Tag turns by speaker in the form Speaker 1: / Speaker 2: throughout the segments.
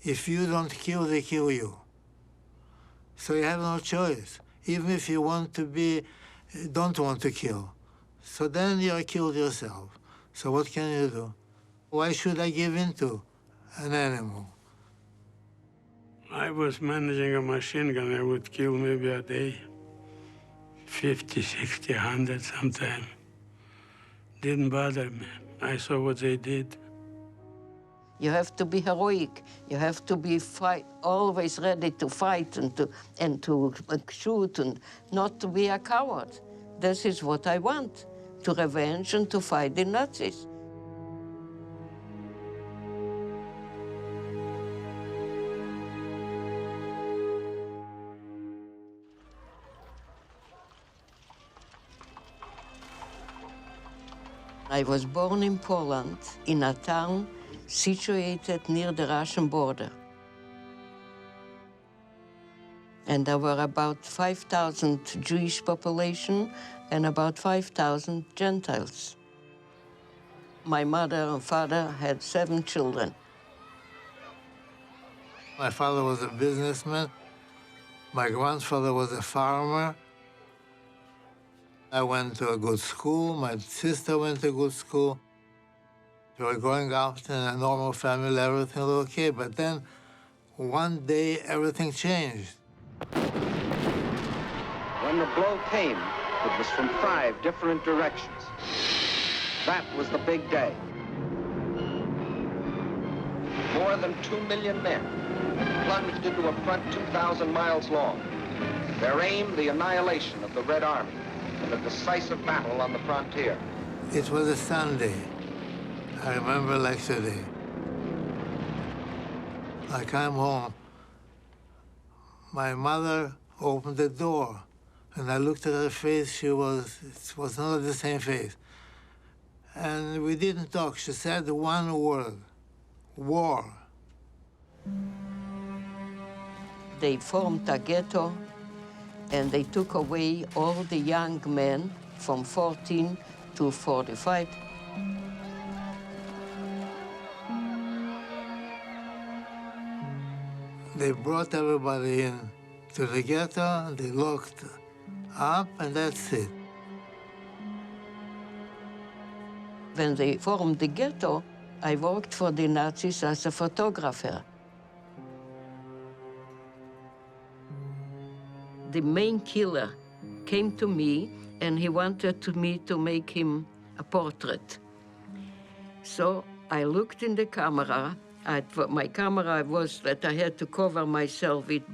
Speaker 1: If you don't kill, they kill you. So you have no choice, even if you don't want to kill. So then you're killed yourself. So what can you do? Why should I give in to an animal?
Speaker 2: I was managing a machine gun. I would kill maybe a day, 50, 60, 100 sometimes. Didn't bother me. I saw what they did.
Speaker 3: You have to be heroic. You have to be always ready to fight and to shoot and not to be a coward. This is what I want, to revenge and to fight the Nazis. I was born in Poland, in a town situated near the Russian border. And there were about 5,000 Jewish population and about 5,000 Gentiles. My mother and father had 7 children.
Speaker 1: My father was a businessman. My grandfather was a farmer. I went to a good school. My sister went to a good school. We were growing up in a normal family, everything was okay. But then one day, everything changed.
Speaker 4: When the blow came, it was from 5 different directions. That was the big day. More than 2 million men plunged into a front 2,000 miles long. Their aim, the annihilation of the Red Army in a decisive battle on the frontier.
Speaker 1: It was a Sunday. I remember like today. I came home. My mother opened the door, and I looked at her face. It was not the same face. And we didn't talk. She said one word, war.
Speaker 3: They formed a ghetto, and they took away all the young men from 14 to 45.
Speaker 1: They brought everybody in to the ghetto, and they locked up, and that's it.
Speaker 3: When they formed the ghetto, I worked for the Nazis as a photographer. The main killer came to me, and he wanted me to make him a portrait. So I looked in the camera. My camera was that I had to cover myself with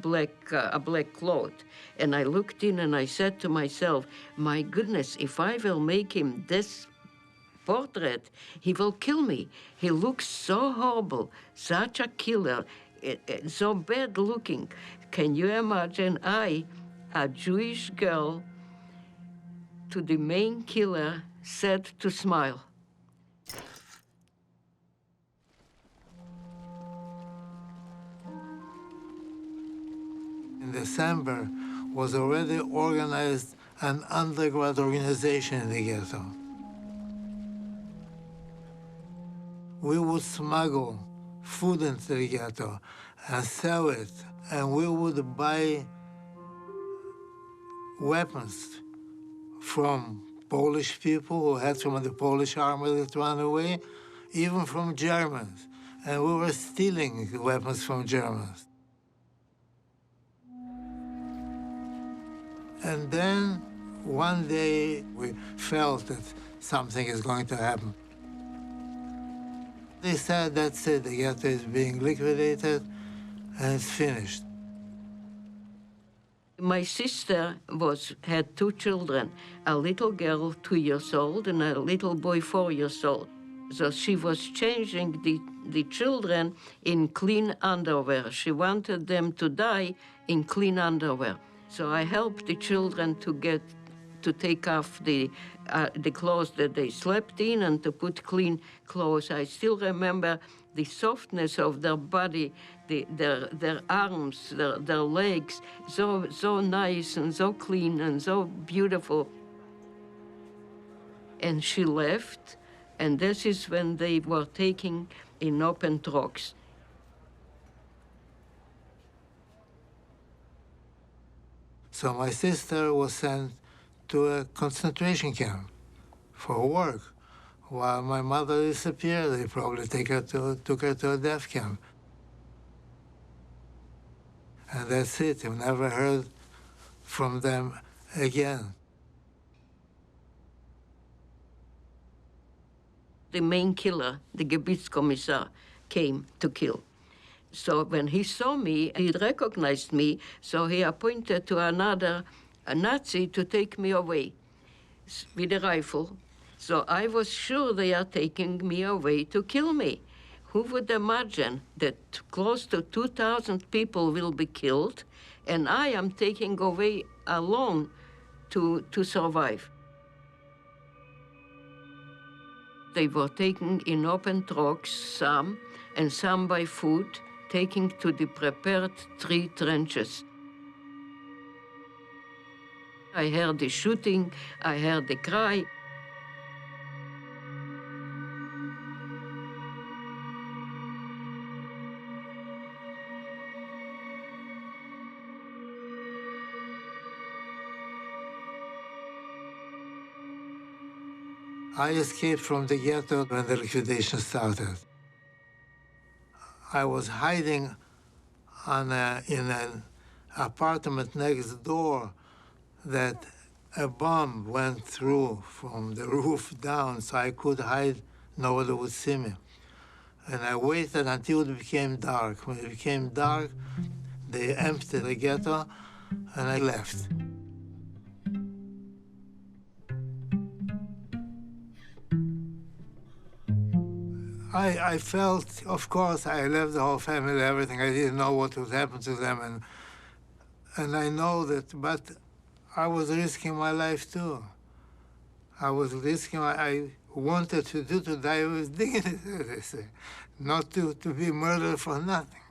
Speaker 3: a black cloth. And I looked in and I said to myself, my goodness, if I will make him this portrait, he will kill me. He looks so horrible, such a killer, so bad looking. Can you imagine a Jewish girl, to the main killer, said to smile?
Speaker 1: In December was already organized an underground organization in the ghetto. We would smuggle food into the ghetto and sell it, and we would buy weapons from Polish people who had from the Polish army that ran away, even from Germans. And we were stealing weapons from Germans. And then one day we felt that something is going to happen. They said, that's it, the ghetto is being liquidated and it's finished.
Speaker 3: My sister had 2 children, a little girl 2 years old and a little boy 4 years old. So she was changing the children in clean underwear. She wanted them to die in clean underwear. So I helped the children to take off the clothes that they slept in and to put clean clothes. I still remember the softness of their body, their arms, their legs, so nice and so clean and so beautiful. And she left, and this is when they were taking in open trucks.
Speaker 1: So my sister was sent to a concentration camp for work. While my mother disappeared, they probably took her to a death camp. And that's it. I've never heard from them again.
Speaker 3: The main killer, the Gebietskommissar, came to kill. So when he saw me, he recognized me, so he appointed to a Nazi to take me away with a rifle. So I was sure they are taking me away to kill me. Who would imagine that close to 2,000 people will be killed, and I am taking away alone to survive? They were taken in open trucks, some, and some by foot, taken to the prepared tree trenches. I heard the shooting, I heard the cry.
Speaker 1: I escaped from the ghetto when the liquidation started. I was hiding in an apartment next door that a bomb went through from the roof down, so I could hide, nobody would see me. And I waited until it became dark. When it became dark, they emptied the ghetto, and I left. I felt, of course, I left the whole family, everything. I didn't know what would happen to them, and I know that, but I was risking my life too. I was risking, I wanted to die with dignity, they say, not to be murdered for nothing.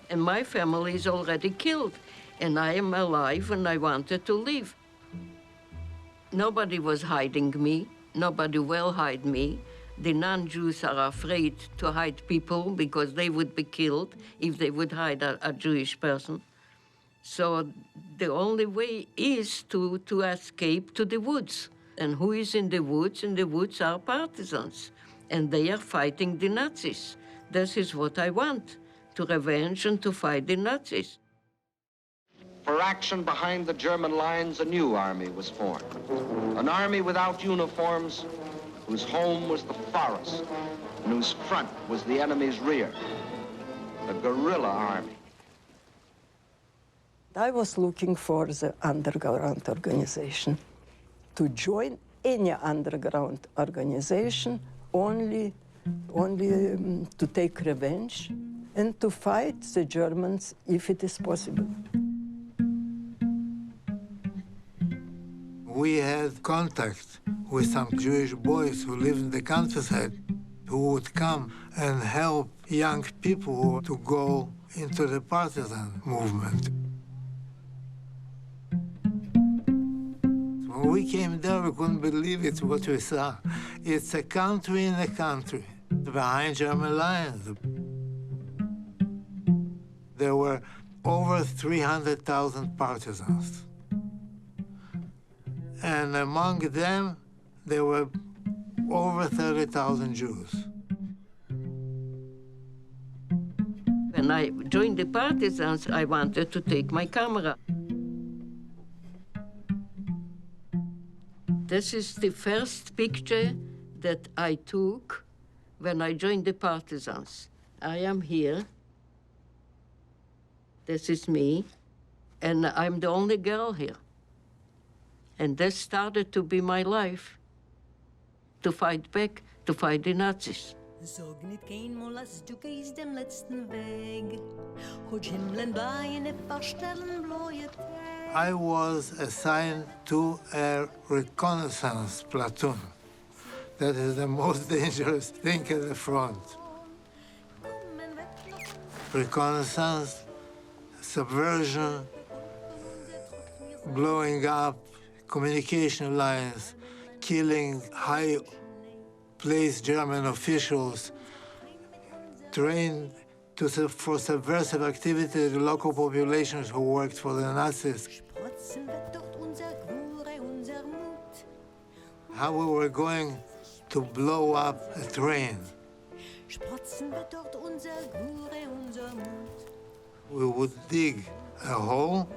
Speaker 3: And my family is already killed, and I am alive and I wanted to live. Nobody was hiding me. Nobody will hide me. The non-Jews are afraid to hide people because they would be killed if they would hide a Jewish person. So the only way is to escape to the woods. And who is in the woods? In the woods are partisans, and they are fighting the Nazis. This is what I want, to revenge and to fight the Nazis.
Speaker 4: For action behind the German lines, a new army was formed. An army without uniforms, whose home was the forest, and whose front was the enemy's rear. A guerrilla army.
Speaker 5: I was looking for the underground organization. To join any underground organization only to take revenge and to fight the Germans if it is possible.
Speaker 1: We had contact with some Jewish boys who lived in the countryside who would come and help young people to go into the partisan movement. When we came there, we couldn't believe it, what we saw. It's a country in a country, behind German lines. There were over 300,000 partisans. And among them, there were over 30,000 Jews.
Speaker 3: When I joined the partisans, I wanted to take my camera. This is the first picture that I took when I joined the partisans. I am here. This is me, and I'm the only girl here. And this started to be my life, to fight back, to fight the Nazis.
Speaker 6: Sag nicht kein Mal, als du gehst dem letzten Weg. Hutsch Himmeln bei ne verstellen bläue Tag.
Speaker 1: I was assigned to a reconnaissance platoon. That is the most dangerous thing at the front. Reconnaissance, subversion, blowing up communication lines, killing high-placed German officials, trained for subversive activity the local populations who worked for the Nazis.
Speaker 6: Sprotzen wird dort unser Gure, unser Mut.
Speaker 1: How we were going to blow up a train.
Speaker 6: Sprotzen wird dort unser Gure, unser Mut.
Speaker 1: We would dig a hole,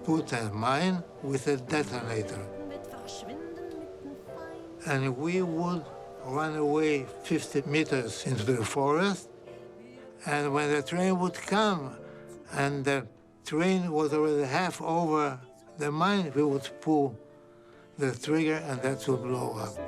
Speaker 1: put a mine with a detonator,
Speaker 6: Wird verschwinden mitten fein.
Speaker 1: and we would run away 50 meters into the forest. And when the train would come and the train was already half over the mine, we would pull the trigger and that would blow up.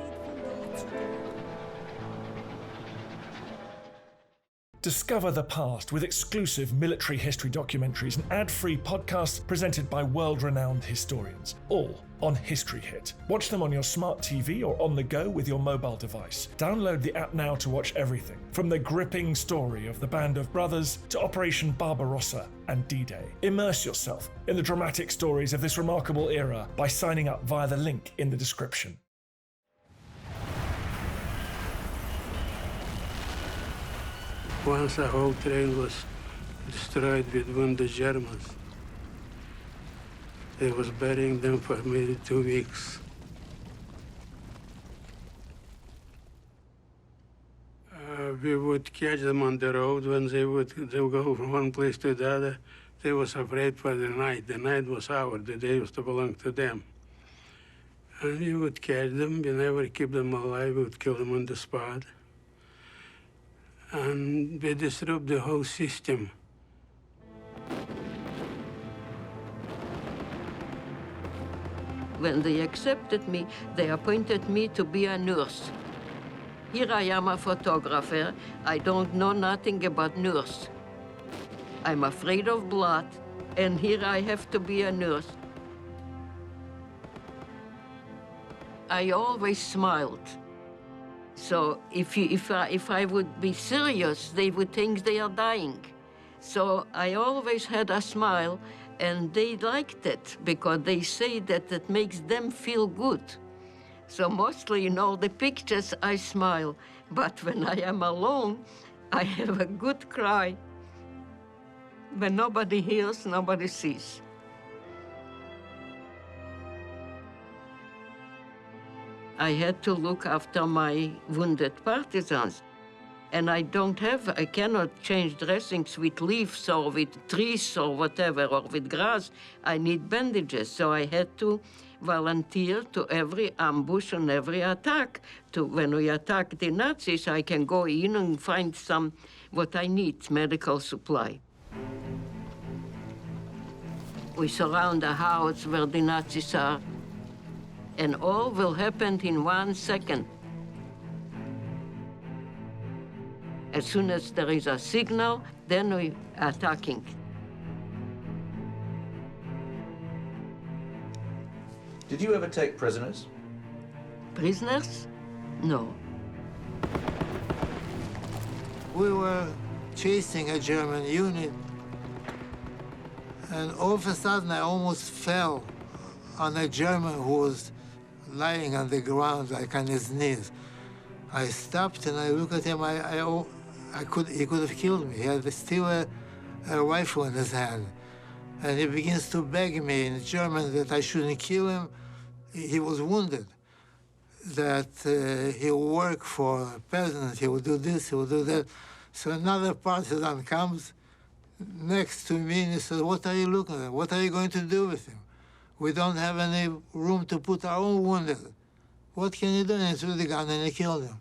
Speaker 7: Discover the past with exclusive military history documentaries and ad-free podcasts presented by world-renowned historians, all on History Hit. Watch them on your smart TV or on the go with your mobile device. Download the app now to watch everything, from the gripping story of the Band of Brothers to Operation Barbarossa and D-Day. Immerse yourself in the dramatic stories of this remarkable era by signing up via the link in the description.
Speaker 2: Once the whole train was destroyed with wounded Germans. They was burying them for maybe 2 weeks. We would catch them on the road when they would go from one place to the other. They was afraid for the night. The night was ours. The day was to belong to them. And we would catch them. We never keep them alive. We would kill them on the spot. And we disrupt the whole system.
Speaker 3: When they accepted me, they appointed me to be a nurse. Here I am a photographer. I don't know nothing about nurse. I'm afraid of blood, and here I have to be a nurse. I always smiled. So if I would be serious, they would think they are dying. So I always had a smile, and they liked it because they say that it makes them feel good. So mostly in all the pictures, I smile. But when I am alone, I have a good cry. When nobody hears, nobody sees. I had to look after my wounded partisans. And I cannot change dressings with leaves or with trees or whatever, or with grass. I need bandages, so I had to volunteer to every ambush and every attack. When we attack the Nazis, I can go in and find what I need, medical supply. We surround the house where the Nazis are, and all will happen in 1 second. As soon as there is a signal, then we are attacking.
Speaker 8: Did you ever take prisoners?
Speaker 3: Prisoners? No.
Speaker 1: We were chasing a German unit, and all of a sudden I almost fell on a German who was lying on the ground, like on his knees. I stopped and I looked at him. He could have killed me. He had still a rifle in his hand. And he begins to beg me in German that I shouldn't kill him. He was wounded, that he will work for peasants, he will do this, he will do that. So another partisan comes next to me and he says, "What are you looking at? What are you going to do with him? We don't have any room to put our own wounded. What can you do?" And he threw the gun and he killed him.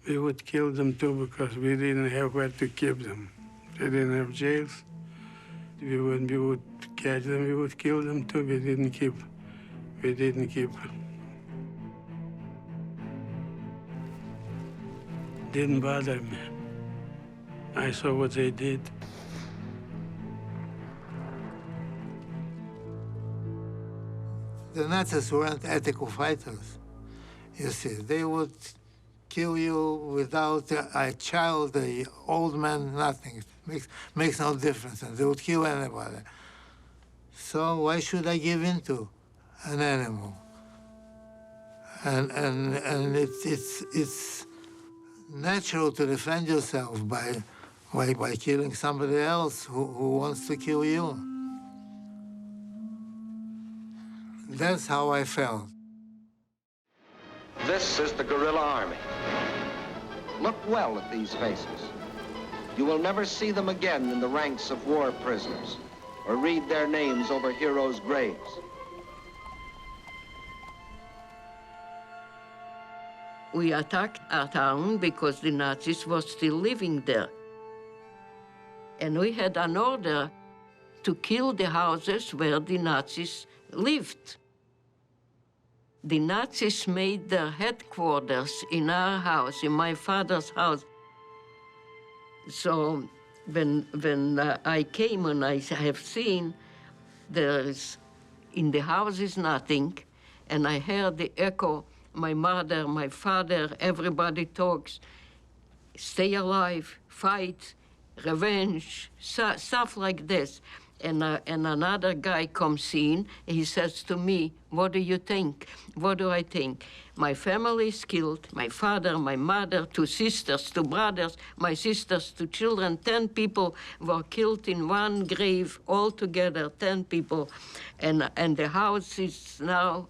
Speaker 2: We would kill them too because we didn't have where to keep them. They didn't have jails. We would catch them, we would kill them too. We didn't keep. Didn't bother me. I saw what they did.
Speaker 1: The Nazis weren't ethical fighters. You see, they would kill you without a child, an old man, nothing. It makes no difference, and they would kill anybody. So why should I give in to an animal? And it's natural to defend yourself by killing somebody else who wants to kill you. That's how I felt.
Speaker 4: This is the guerrilla army. Look well at these faces. You will never see them again in the ranks of war prisoners or read their names over heroes' graves.
Speaker 3: We attacked our town because the Nazis were still living there. And we had an order to kill the houses where the Nazis lived. The Nazis made their headquarters in our house, in my father's house. So when I came and I have seen there is, in the house is nothing, and I heard the echo, my mother, my father, everybody talks, stay alive, fight, revenge, stuff like this. And another guy comes in, he says to me, what do you think? What do I think? My family is killed, my father, my mother, 2 sisters, 2 brothers, my sisters, 2 children, 10 people were killed in one grave, all together, 10 people. And the house is now,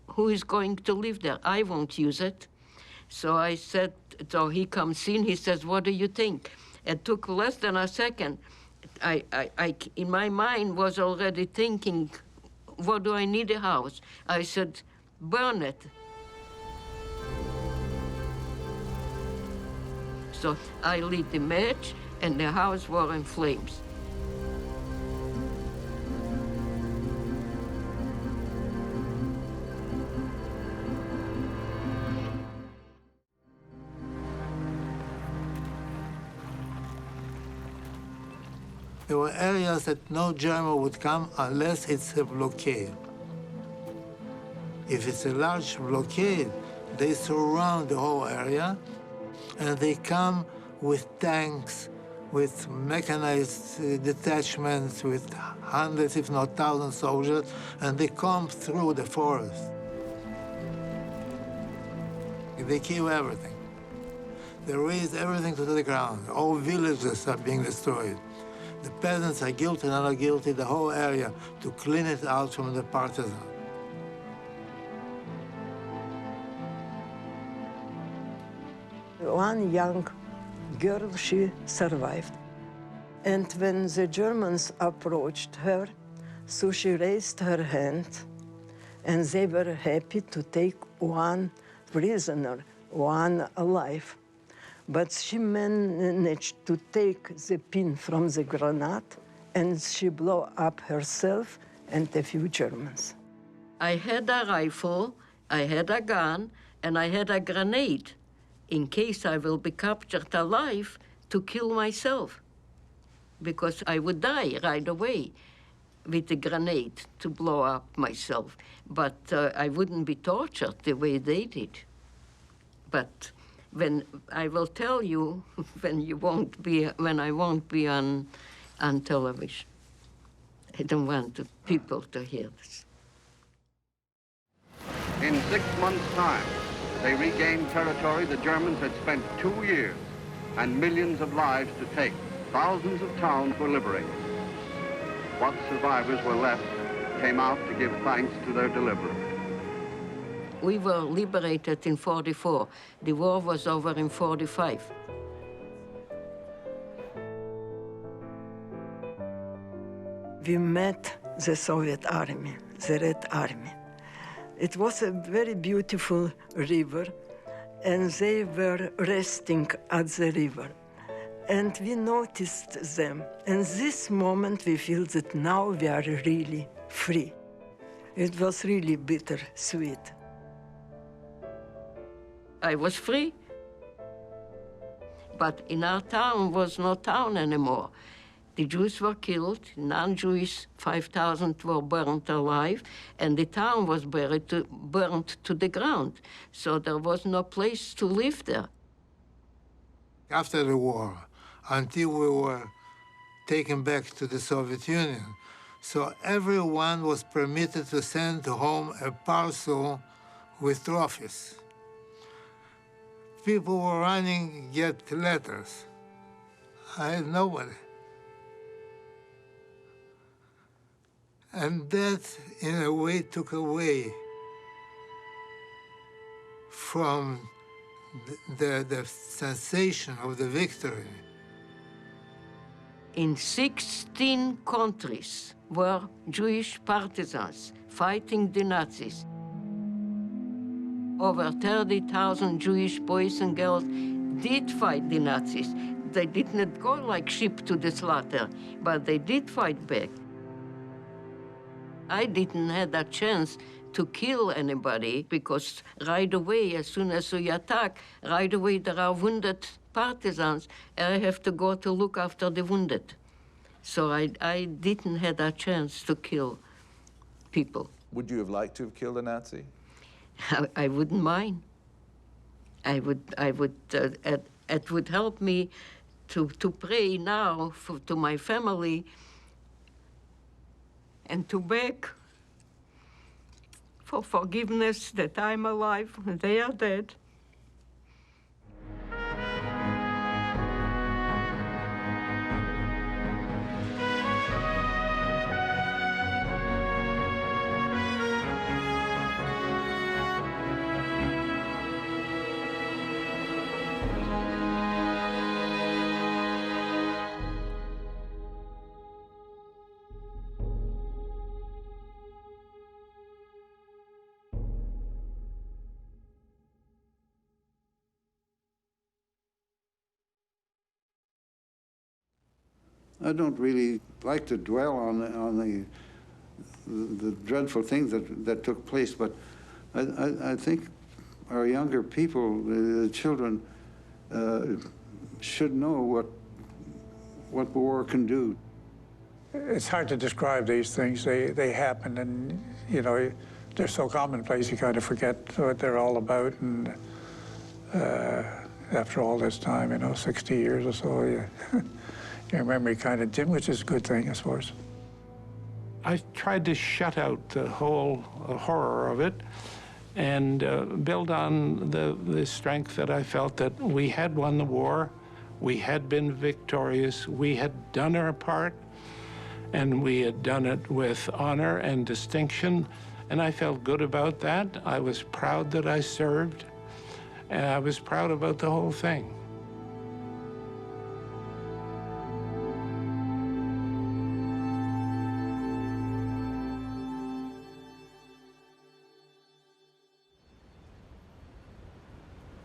Speaker 3: who is going to live there? I won't use it. So I said, so he comes in, he says, what do you think? It took less than a second. I in my mind was already thinking, what do I need a house? I said, burn it. So I lit the match and the house was in flames.
Speaker 1: There were areas that no German would come unless it's a blockade. If it's a large blockade, they surround the whole area, and they come with tanks, with mechanized detachments, with hundreds, if not thousands, soldiers, and they come through the forest. They kill everything. They raze everything to the ground. All villages are being destroyed. The peasants are guilty and not guilty, the whole area, to clean it out from the partisans.
Speaker 5: One young girl, she survived. And when the Germans approached her, so she raised her hand, and they were happy to take one prisoner, one alive. But she managed to take the pin from the grenade, and she blew up herself and a few Germans.
Speaker 3: I had a rifle, I had a gun, and I had a grenade in case I will be captured alive to kill myself, because I would die right away with the grenade to blow up myself. But I wouldn't be tortured the way they did. But when I will tell you when I won't be on television. I don't want people to hear this.
Speaker 4: In 6 months' time, they regained territory the Germans had spent 2 years and millions of lives to take. Thousands of towns were liberated. What survivors were left came out to give thanks to their deliverer.
Speaker 3: We were liberated in 44. The war was over in 45.
Speaker 5: We met the Soviet army, the Red Army. It was a very beautiful river, and they were resting at the river. And we noticed them. And this moment we feel that now we are really free. It was really bittersweet.
Speaker 3: I was free. But in our town was no town anymore. The Jews were killed, non-Jews, 5,000 were burnt alive, and the town was burnt to the ground. So there was no place to live there.
Speaker 1: After the war, until we were taken back to the Soviet Union, so everyone was permitted to send home a parcel with trophies. People were running to get letters. I had nobody. And that, in a way, took away from the sensation of the victory.
Speaker 3: In 16 countries were Jewish partisans fighting the Nazis. Over 30,000 Jewish boys and girls did fight the Nazis. They did not go like sheep to the slaughter, but they did fight back. I didn't have that chance to kill anybody because right away, as soon as we attack, right away there are wounded partisans, and I have to go to look after the wounded. So I didn't have that chance to kill people.
Speaker 8: Would you have liked to have killed a Nazi?
Speaker 3: I wouldn't mind. It would help me to pray now to my family and to beg for forgiveness that I'm alive and they are dead.
Speaker 9: I don't really like to dwell on the dreadful things that took place, but I think our younger people, the children, should know what war can do.
Speaker 10: It's hard to describe these things. They happen, and you know, they're so commonplace you kind of forget what they're all about. And after all this time, you know, 60 years or so, your memory kind of dim, which is a good thing, I suppose.
Speaker 2: I tried to shut out the whole horror of it and build on the strength that I felt that we had won the war, we had been victorious, we had done our part, and we had done it with honor and distinction, and I felt good about that. I was proud that I served, and I was proud about the whole thing.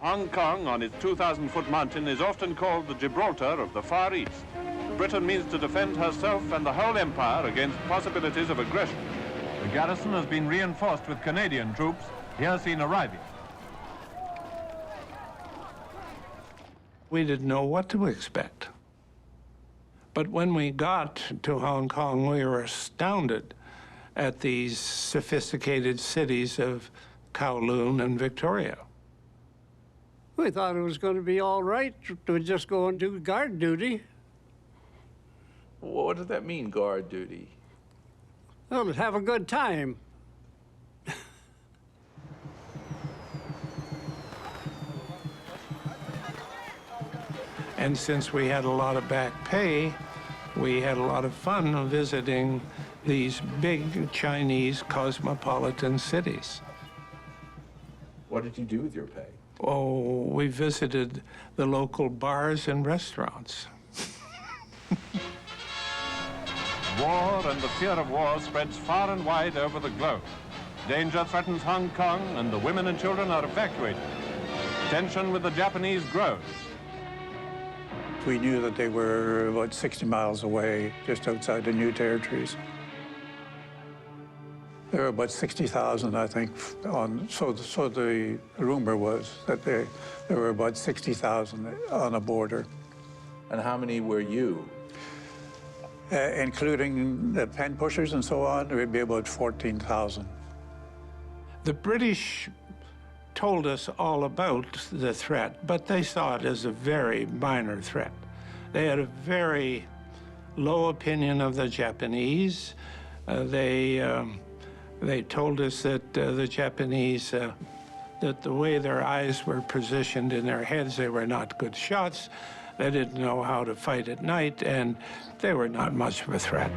Speaker 11: Hong Kong, on its 2,000-foot mountain, is often called the Gibraltar of the Far East. Britain means to defend herself and the whole empire against possibilities of aggression. The garrison has been reinforced with Canadian troops, here seen arriving.
Speaker 2: We didn't know what to expect. But when we got to Hong Kong, we were astounded at these sophisticated cities of Kowloon and Victoria.
Speaker 12: We thought it was going to be all right to just go and do guard duty.
Speaker 8: What does that mean, guard duty?
Speaker 12: Well, to have a good time.
Speaker 2: And since we had a lot of back pay, we had a lot of fun visiting these big Chinese cosmopolitan cities.
Speaker 8: What did you do with your pay?
Speaker 2: Oh, we visited the local bars and restaurants.
Speaker 11: War and the fear of war spreads far and wide over the globe. Danger threatens Hong Kong, and the women and children are evacuated. Tension with the Japanese grows.
Speaker 10: We knew that they were about 60 miles away, just outside the New Territories. There were about 60,000, I think, so the rumor was that there were about 60,000 on the border.
Speaker 8: And how many were you?
Speaker 10: Including the pen pushers and so on, it would be about 14,000.
Speaker 2: The British told us all about the threat, but they saw it as a very minor threat. They had a very low opinion of the Japanese. They told us that the Japanese
Speaker 10: that the way their eyes were positioned in their heads, they were not good shots. They didn't know how to fight at night, and they were not much of a threat.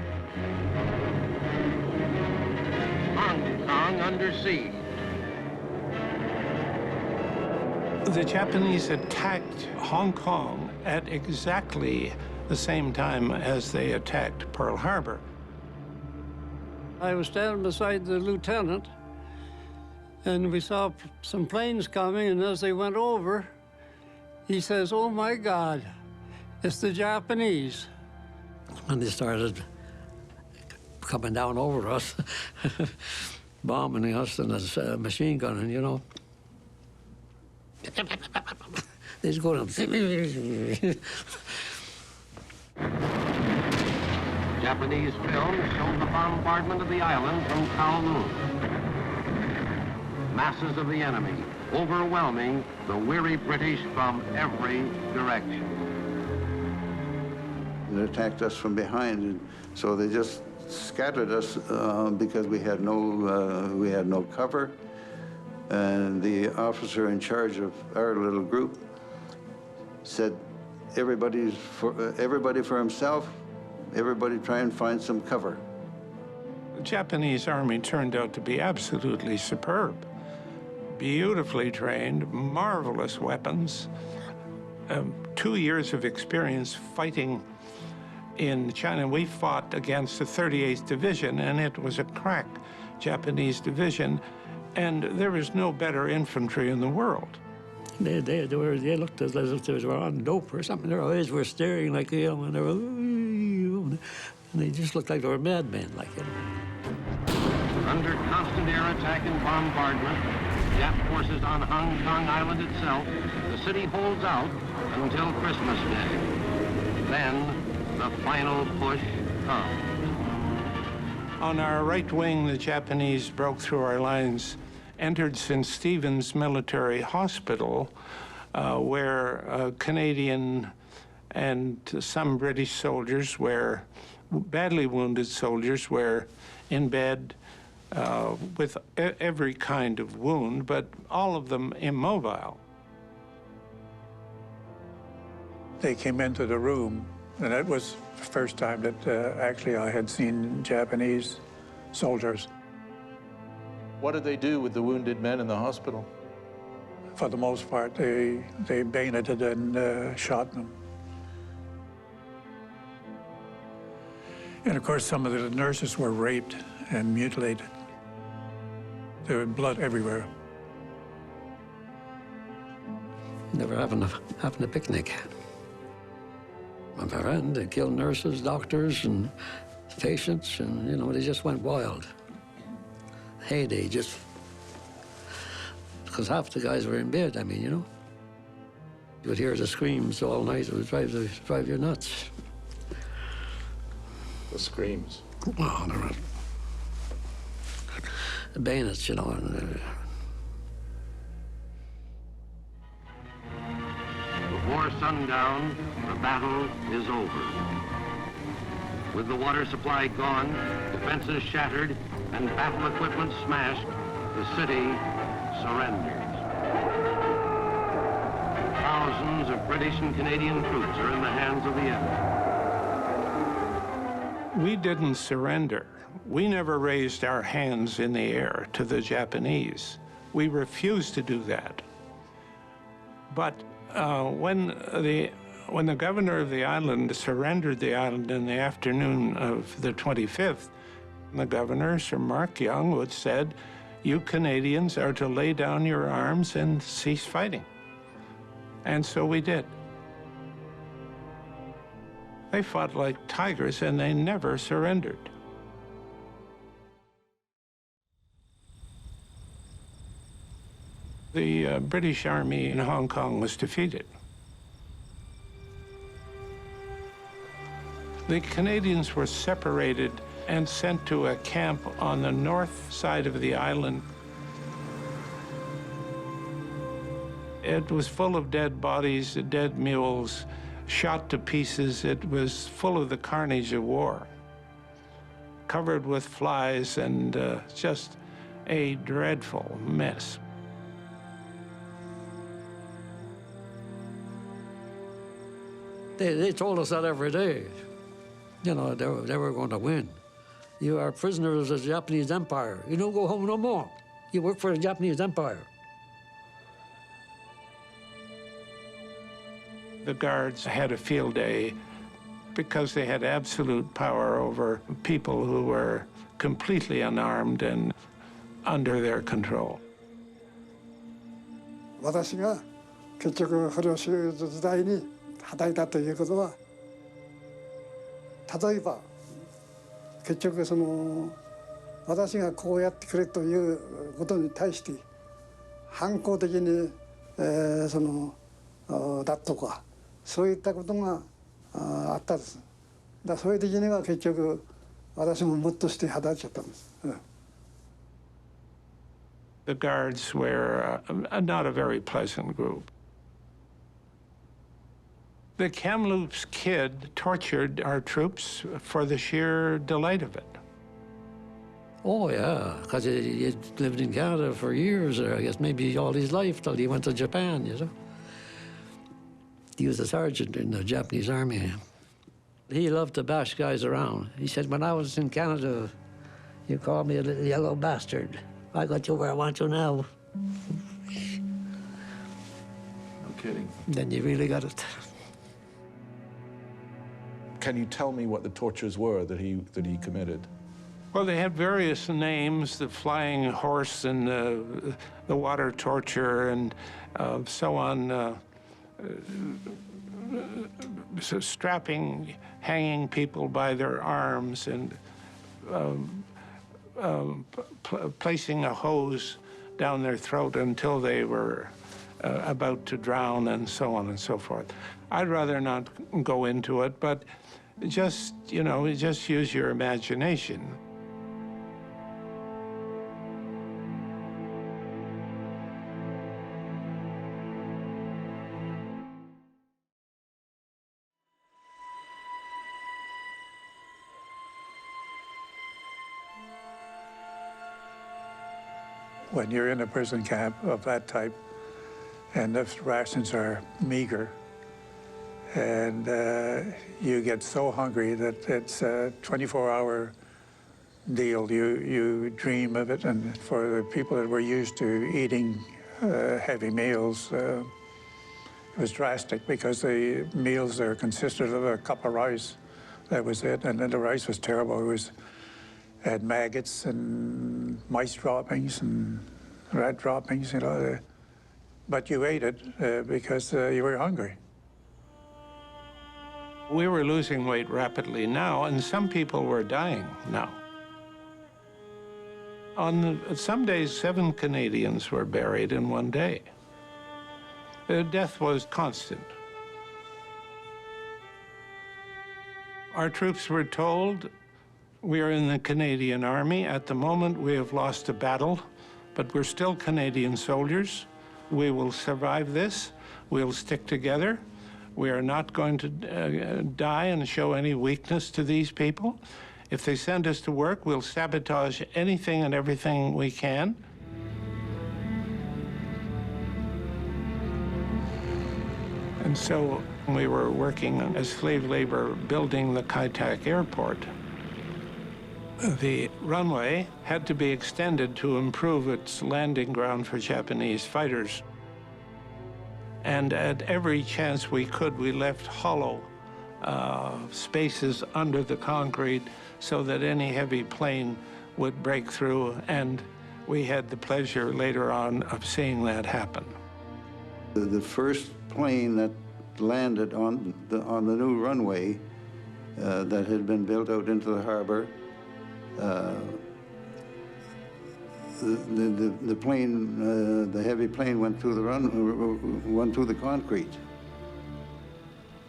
Speaker 4: Hong Kong under siege.
Speaker 10: The Japanese attacked Hong Kong at exactly the same time as they attacked Pearl Harbor.
Speaker 12: I was standing beside the lieutenant, and we saw some planes coming, and as they went over, he says, "Oh my God, it's the Japanese."
Speaker 13: And they started coming down over us, bombing us and us machine gunning, you know. They just go down.
Speaker 4: Japanese film showed the bombardment of the island from Kowloon. Masses of the enemy overwhelming the weary British from every direction.
Speaker 9: They attacked us from behind, and so they just scattered us because we had no cover. And the officer in charge of our little group said, everybody for himself, everybody try and find some cover.
Speaker 10: The Japanese army turned out to be absolutely superb. Beautifully trained, marvelous weapons, 2 years of experience fighting in China. We fought against the 38th Division, and it was a crack Japanese division, and there was no better infantry in the world.
Speaker 13: They looked as if they were on dope or something. Their eyes were staring like, you know, and they were, and they just looked like they were madmen, like, you know.
Speaker 4: Under constant air attack and bombardment, Jap forces on Hong Kong Island itself, the city holds out until Christmas Day. Then, the final push comes.
Speaker 10: On our right wing, the Japanese broke through our lines, entered St. Stephen's Military Hospital, where Canadian and some British soldiers were, badly wounded soldiers were in bed with every kind of wound, but all of them immobile. They came into the room, and it was the first time that actually I had seen Japanese soldiers.
Speaker 8: What did they do with the wounded men in the hospital?
Speaker 10: For the most part, they bayoneted and shot them. And of course, some of the nurses were raped and mutilated. There was blood everywhere.
Speaker 13: Never having a picnic. On their end, they killed nurses, doctors, and patients, and, you know, they just went wild. Heyday, just because half the guys were in bed, I mean, you know. You would hear the screams all night, it would drive you nuts.
Speaker 8: The screams?
Speaker 13: Oh, there were bayonets, you know. And,
Speaker 4: Before sundown, the battle is over. With the water supply gone, defenses shattered, and battle equipment smashed, the city surrenders. Thousands of British and Canadian troops are in the hands of the enemy.
Speaker 10: We didn't surrender. We never raised our hands in the air to the Japanese. We refused to do that. But when the governor of the island surrendered the island in the afternoon of the 25th, the governor, Sir Mark Young, said, "You Canadians are to lay down your arms and cease fighting." And so we did. They fought like tigers, and they never surrendered. The British Army in Hong Kong was defeated. The Canadians were separated and sent to a camp on the north side of the island. It was full of dead bodies, dead mules, shot to pieces. It was full of the carnage of war, covered with flies and just a dreadful mess.
Speaker 13: They told us that every day. You know, they were going to win. You are prisoners of the Japanese Empire. You don't go home no more. You work for the Japanese Empire.
Speaker 10: The guards had a field day because they had absolute power over people who were completely unarmed and under their control.
Speaker 14: 私が結局捕虜収容所時代に働いたということは、例えば結局その私がこうやってくれということに対して反抗的に、そのだとかそういったことがあったんです。だからそういう時には結局私ももっとして働いちゃったんです。
Speaker 10: The guards were not a very pleasant group. The Kamloops Kid tortured our troops for the sheer delight of it.
Speaker 13: Oh, yeah, because he lived in Canada for years, or I guess maybe all his life, till he went to Japan, you know. He was a sergeant in the Japanese army. He loved to bash guys around. He said, when I was in Canada, you called me a little yellow bastard. I got you where I want you now.
Speaker 8: No kidding.
Speaker 13: Then you really got it.
Speaker 8: Can you tell me what the tortures were that he committed?
Speaker 10: Well, they had various names: the flying horse and the water torture, and so on. So strapping, hanging people by their arms, and placing a hose down their throat until they were about to drown, and so on and so forth. I'd rather not go into it, but just, you know, just use your imagination.
Speaker 15: When you're in a prison camp of that type, and the rations are meager, and you get so hungry that it's a 24-hour deal. You dream of it, and for the people that were used to eating heavy meals, it was drastic because the meals there consisted of a cup of rice. That was it, and then the rice was terrible. It had maggots and mice droppings and rat droppings, you know. But you ate it because you were hungry.
Speaker 10: We were losing weight rapidly now, and some people were dying now. On some days, 7 Canadians were buried in one day. Death was constant. Our troops were told, we are in the Canadian Army. At the moment, we have lost a battle, but we're still Canadian soldiers. We will survive this. We'll stick together. We are not going to die and show any weakness to these people. If they send us to work, we'll sabotage anything and everything we can. And so we were working as slave labor building the Kai Tak airport. The runway had to be extended to improve its landing ground for Japanese fighters. And at every chance we could, we left hollow spaces under the concrete so that any heavy plane would break through, and we had the pleasure later on of seeing that happen.
Speaker 9: The first plane that landed on the new runway that had been built out into the harbor, the plane, the heavy plane went through the concrete.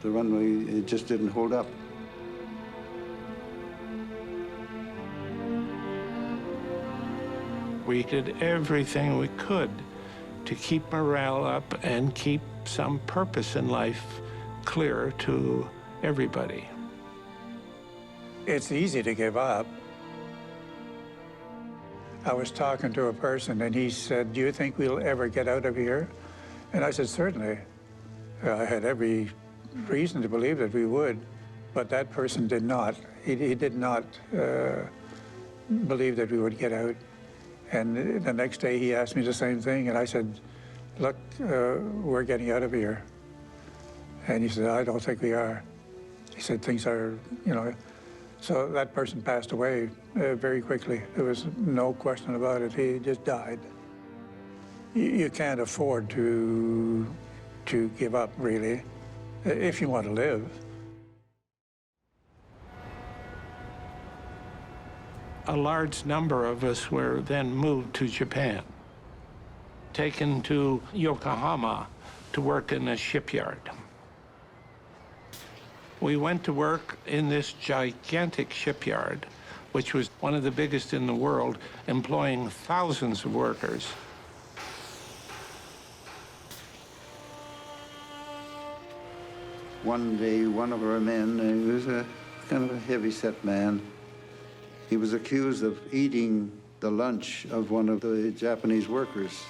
Speaker 9: The runway, it just didn't hold up.
Speaker 10: We did everything we could to keep morale up and keep some purpose in life clear to everybody.
Speaker 15: It's easy to give up. I was talking to a person, and he said, "Do you think we'll ever get out of here?" And I said, "Certainly." I had every reason to believe that we would, but that person did not. He did not believe that we would get out. And the next day he asked me the same thing, and I said, look, we're getting out of here. And he said, I don't think we are. He said, things are, you know. So that person passed away very quickly. There was no question about it. He just died. You can't afford to give up, really, if you want to live.
Speaker 10: A large number of us were then moved to Japan, taken to Yokohama to work in a shipyard. We went to work in this gigantic shipyard, which was one of the biggest in the world, employing thousands of workers.
Speaker 9: One day, one of our men, he was a kind of a heavy-set man, he was accused of eating the lunch of one of the Japanese workers.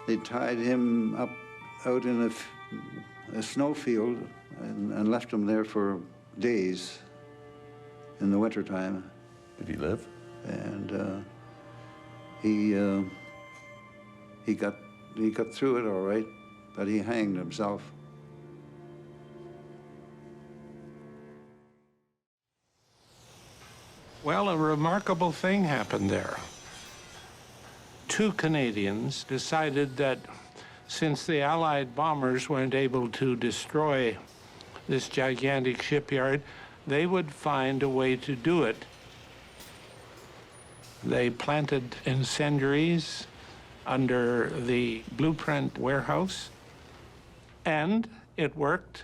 Speaker 9: They tied him up out in a snowfield and left him there for days in the wintertime.
Speaker 16: Did he live?
Speaker 9: And he got through it all right, but he hanged himself.
Speaker 10: Well, a remarkable thing happened there. Two Canadians decided that since the Allied bombers weren't able to destroy this gigantic shipyard, they would find a way to do it. They planted incendiaries under the blueprint warehouse, and it worked.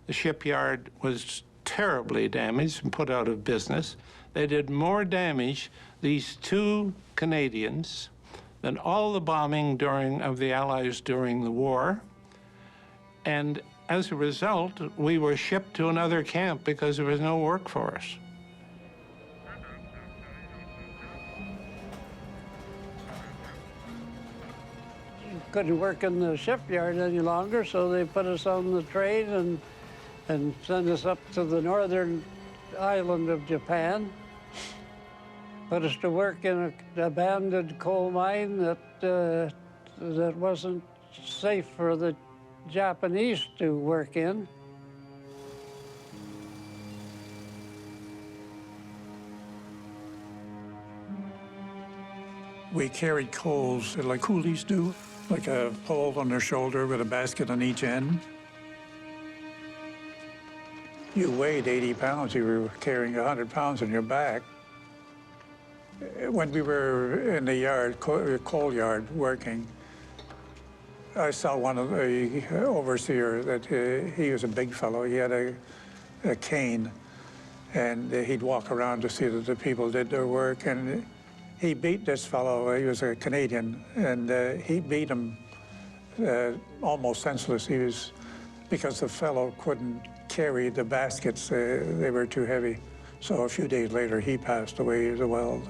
Speaker 10: The shipyard was terribly damaged and put out of business. They did more damage, these two Canadians, than all the bombing of the Allies during the war. And as a result, we were shipped to another camp because there was no work for us.
Speaker 12: Couldn't work in the shipyard any longer, so they put us on the train and sent us up to the northern island of Japan. Put us to work in an abandoned coal mine that wasn't safe for the Japanese to work in.
Speaker 15: We carried coals like coolies do, like a pole on their shoulder with a basket on each end. You weighed 80 pounds, you were carrying 100 pounds on your back. When we were in the yard, coal yard, working, I saw one of the overseer that he was a big fellow. He had a cane, and he'd walk around to see that the people did their work. And he beat this fellow. He was a Canadian, and he beat him almost senseless. Because the fellow couldn't carry the baskets. They were too heavy. So a few days later, he passed away as well.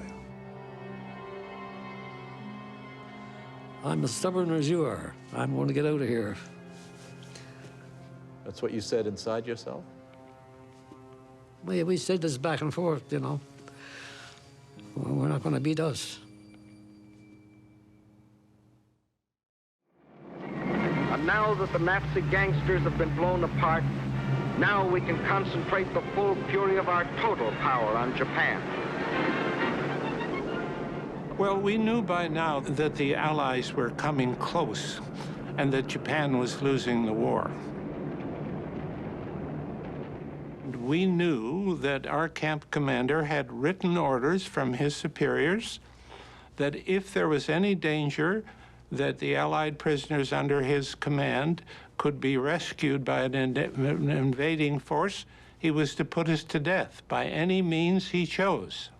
Speaker 13: I'm as stubborn as you are. I'm going to get out of here.
Speaker 16: That's what you said inside yourself?
Speaker 13: We said this back and forth, you know. Well, we're not going to beat us.
Speaker 4: And now that the Nazi gangsters have been blown apart, now we can concentrate the full fury of our total power on Japan.
Speaker 10: Well, we knew by now that the Allies were coming close and that Japan was losing the war. We knew that our camp commander had written orders from his superiors that if there was any danger that the Allied prisoners under his command could be rescued by an invading force, he was to put us to death by any means he chose.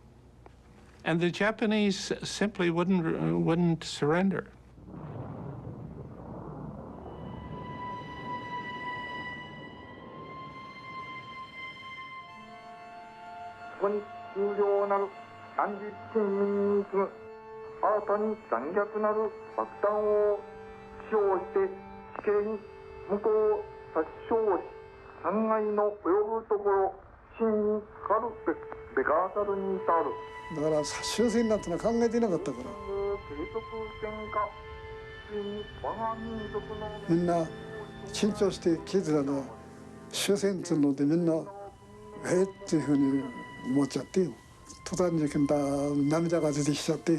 Speaker 10: And the Japanese simply wouldn't surrender.
Speaker 17: 殺傷し残骸の及ぶところ真にかかるべかざるに至る。
Speaker 14: だから終戦なんてのは考えていなかったから。みんな緊張して聞いてたら終戦っていうのでみんなっていうふうに思っちゃってよ。途端に涙が出てきちゃって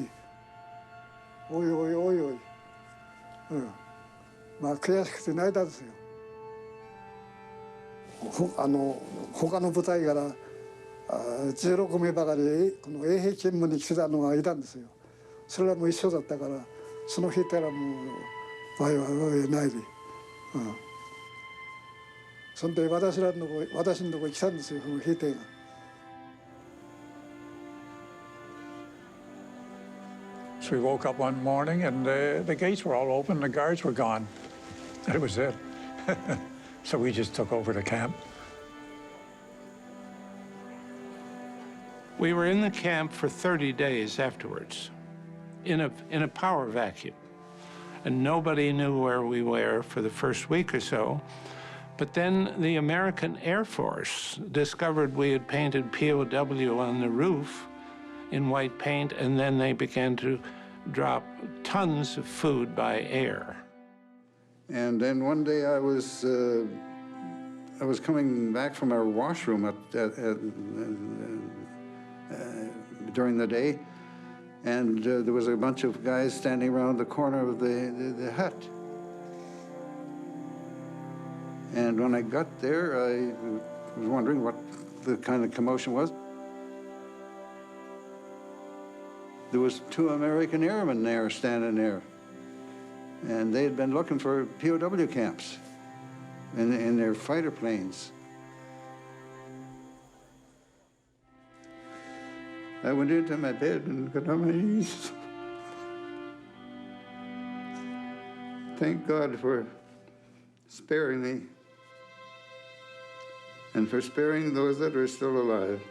Speaker 14: おいおいおいおい、まあ悔しくて泣いたんですよ。他の部隊から16名ばかりこの衛兵勤務に来てたのがいたんですよ。それはもう一緒だったからその日からもうワイワイワイないで、そんで私のとこに来たんですよ、その兵隊が。
Speaker 15: So we woke up one morning and the gates were all open, the guards were gone. That was it. So we just took over the camp.
Speaker 10: We were in the camp for 30 days afterwards, in a power vacuum. And nobody knew where we were for the first week or so. But then the American Air Force discovered we had painted POW on the roof in white paint, and then they began to drop tons of food by air.
Speaker 9: And then one day I was coming back from our washroom during the day, and there was a bunch of guys standing around the corner of the hut. And when I got there, I was wondering what the kind of commotion was. There was 2 American airmen there standing there, and they had been looking for POW camps in their fighter planes. I went into my bed and got on my knees. Thank God for sparing me and for sparing those that are still alive.